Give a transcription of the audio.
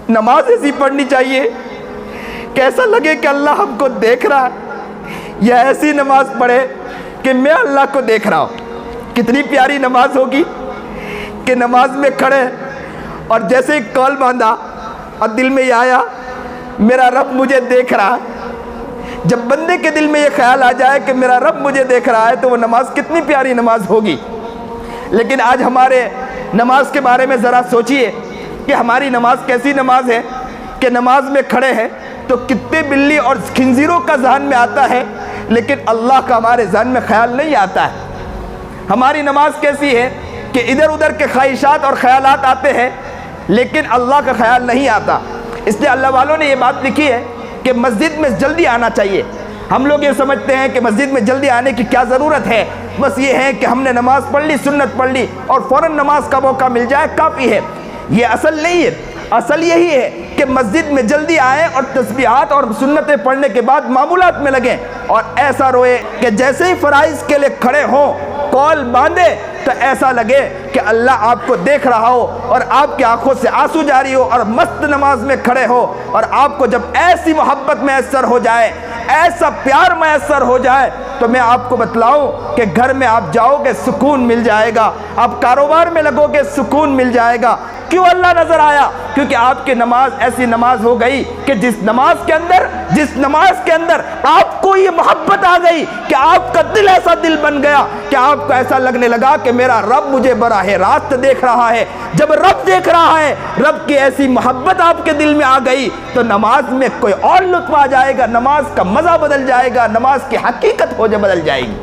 نماز ایسی پڑھنی چاہیے کہ ایسا لگے کہ اللہ ہم کو دیکھ رہا ہے، یا ایسی نماز پڑھے کہ میں اللہ کو دیکھ رہا ہوں۔ کتنی پیاری نماز ہوگی کہ نماز میں کھڑے اور جیسے ہی کال باندھا اور دل میں یہ آیا میرا رب مجھے دیکھ رہا ہے۔ جب بندے کے دل میں یہ خیال آ جائے کہ میرا رب مجھے دیکھ رہا ہے تو وہ نماز کتنی پیاری نماز ہوگی۔ لیکن آج ہمارے نماز کے بارے میں ذرا سوچئے کہ ہماری نماز کیسی نماز ہے کہ نماز میں کھڑے ہیں تو کتنے بلی اور خنزیروں کا ذہن میں آتا ہے، لیکن اللہ کا ہمارے ذہن میں خیال نہیں آتا ہے۔ ہماری نماز کیسی ہے کہ ادھر ادھر کے خواہشات اور خیالات آتے ہیں لیکن اللہ کا خیال نہیں آتا۔ اس لیے اللہ والوں نے یہ بات لکھی ہے کہ مسجد میں جلدی آنا چاہیے۔ ہم لوگ یہ سمجھتے ہیں کہ مسجد میں جلدی آنے کی کیا ضرورت ہے، بس یہ ہے کہ ہم نے نماز پڑھ لی، سنت پڑھ لی اور فوراً نماز کا موقع مل جائے کافی ہے۔ یہ اصل نہیں ہے۔ اصل یہی ہے کہ مسجد میں جلدی آئیں اور تسبیحات اور سنتیں پڑھنے کے بعد معمولات میں لگیں اور ایسا روئے کہ جیسے ہی فرائض کے لیے کھڑے ہوں، کال باندھے تو ایسا لگے کہ اللہ آپ کو دیکھ رہا ہو اور آپ کی آنکھوں سے آنسو جاری ہو اور مست نماز میں کھڑے ہو، اور آپ کو جب ایسی محبت میسر ہو جائے، ایسا پیار میسر ہو جائے تو میں آپ کو بتلاؤں کہ گھر میں آپ جاؤ گے سکون مل جائے گا، آپ کاروبار میں لگو گے سکون مل جائے گا۔ کیوں اللہ نظر آیا؟ کیونکہ آپ کی نماز ایسی نماز ہو گئی کہ جس نماز کے اندر آپ کو یہ محبت آ گئی کہ آپ کا دل ایسا دل بن گیا کہ آپ کو ایسا لگنے لگا کہ میرا رب مجھے براہ راست دیکھ رہا ہے۔ جب رب دیکھ رہا ہے، رب کی ایسی محبت آپ کے دل میں آ گئی تو نماز میں کوئی اور لطف آ جائے گا، نماز کا مزہ بدل جائے گا، نماز کی حقیقت بدل جائے گی۔